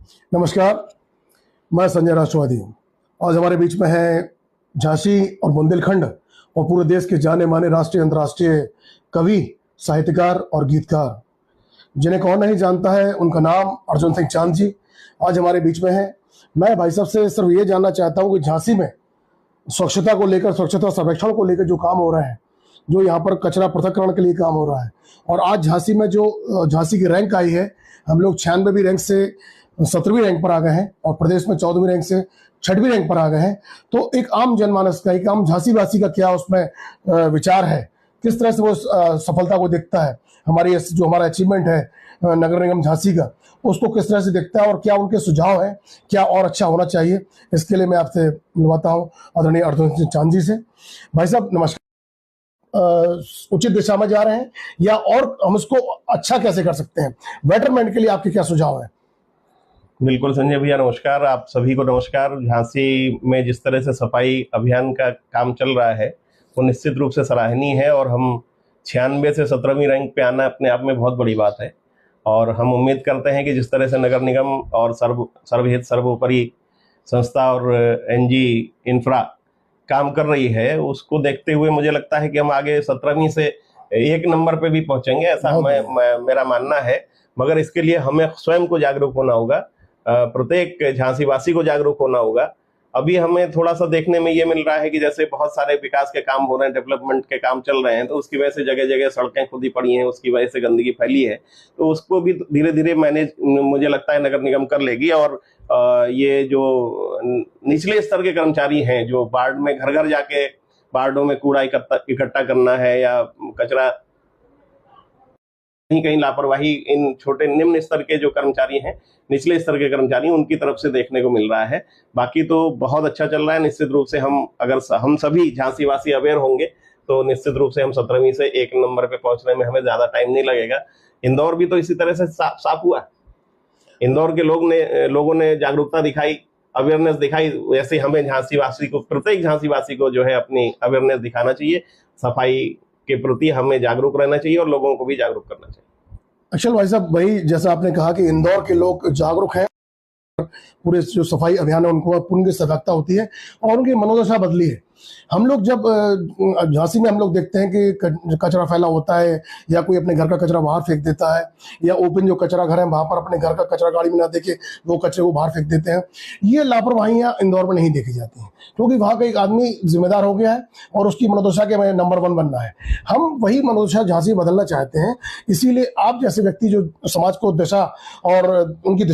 नमस्कार, मैं संजय राष्ट्रवादी। आज हमारे बीच में है झांसी और बुंदेलखंड और पूरे देश के जाने माने राष्ट्रीय अंतर्राष्ट्रीय कवि, साहित्यकार और गीतकार, जिन्हें कौन नहीं जानता है। उनका नाम अर्जुन सिंह चांद जी आज हमारे बीच में है। मैं भाई साहब से सिर्फ ये जानना चाहता हूँ कि झांसी में स्वच्छता को लेकर, स्वच्छता सर्वेक्षण को लेकर जो काम हो रहे हैं, जो यहाँ पर कचरा पृथक्करण के लिए काम हो रहा है, और आज झांसी में जो झांसी की रैंक आई है, हम लोग 96वीं रैंक से 17वीं रैंक पर आ गए हैं और प्रदेश में 14वीं रैंक से 6वीं रैंक पर आ गए हैं। तो एक आम जनमानस का, एक आम झांसी वासी का क्या उसमें विचार है, किस तरह से वो सफलता को देखता है, हमारी जो हमारा अचीवमेंट है नगर निगम झांसी का, उसको किस तरह से देखता है और क्या उनके सुझाव हैं, क्या और अच्छा होना चाहिए। इसके लिए मैं आपसे मिलवाता हूँ आदरणीय अर्जुन सिंह चांद जी से। भाई साहब नमस्कार। उचित दिशा में जा रहे हैं या और हम इसको अच्छा कैसे कर सकते हैं, बेटरमेंट के लिए आपके क्या सुझाव है? बिल्कुल संजय भैया नमस्कार, आप सभी को नमस्कार। झांसी में जिस तरह से सफाई अभियान का काम चल रहा है वो निश्चित रूप से सराहनीय है और हम 96 से 17वीं रैंक पे आना अपने आप में बहुत बड़ी बात है। और हम उम्मीद करते हैं कि जिस तरह से नगर निगम और सर्वहित सर्वोपरि संस्था और एनजी इंफ्रा काम कर रही है, उसको देखते हुए मुझे लगता है कि हम आगे 17वीं से 1 नंबर पे भी पहुंचेंगे, ऐसा मेरा मानना है। मगर इसके लिए हमें स्वयं को जागरूक होना होगा, प्रत्येक झांसी वासी को जागरूक होना होगा। अभी हमें थोड़ा सा देखने में ये मिल रहा है कि जैसे बहुत सारे विकास के काम हो रहे हैं, डेवलपमेंट के काम चल रहे हैं, तो उसकी वजह से जगह जगह सड़कें खुदी पड़ी हैं, उसकी वजह से गंदगी फैली है। तो उसको भी धीरे धीरे मैनेज मुझे लगता है नगर निगम कर लेगी। और ये जो निचले स्तर के कर्मचारी हैं, जो वार्ड में घर घर जाके वार्डों में कूड़ा इकट्ठा करना है या कचरा, कहीं लापरवाही इन छोटे निम्न स्तर के जो कर्मचारी हैं, निचले स्तर के कर्मचारी, उनकी तरफ से देखने को मिल रहा है। बाकी तो बहुत अच्छा चल रहा है। निश्चित रूप से हम सभी झांसी वासी अवेयर होंगे तो निश्चित रूप से हम 17वीं से 1 नंबर पे पहुंचने में हमें ज्यादा टाइम नहीं लगेगा। इंदौर भी तो इसी तरह से साफ हुआ। इंदौर के लोगों ने जागरूकता दिखाई, अवेयरनेस दिखाई। वैसे हमें झांसी वासी को, प्रत्येक झांसी वासी को जो है अपनी अवेयरनेस दिखाना चाहिए, सफाई के प्रति हमें जागरूक रहना चाहिए और लोगों को भी जागरूक करना चाहिए। अक्षल भाई साहब, वही जैसा आपने कहा कि इंदौर के लोग जागरूक हैं, पूरे जो सफाई अभियान है उनको पूर्ण सजगता होती है और उनकी मनोदशा बदली है। हम लोग जब झांसी में हम लोग देखते हैं कि कचरा फैला होता है या कोई अपने घर का कचरा बाहर फेंक देता है, या ओपन जो कचरा घर है वहां पर अपने घर का कचरा गाड़ी में ना देके वो कचरे को बाहर फेंक देते हैं। ये लापरवाहियां इंदौर में नहीं देखी जाती हैं, क्योंकि वहां का एक आदमी जिम्मेदार हो गया है और उसकी मनोदशा के मैं नंबर 1 बनना है। हम वही मनोदशा झांसी बदलना चाहते हैं। इसीलिए आप जैसे व्यक्ति जो समाज को दिशा और उनकी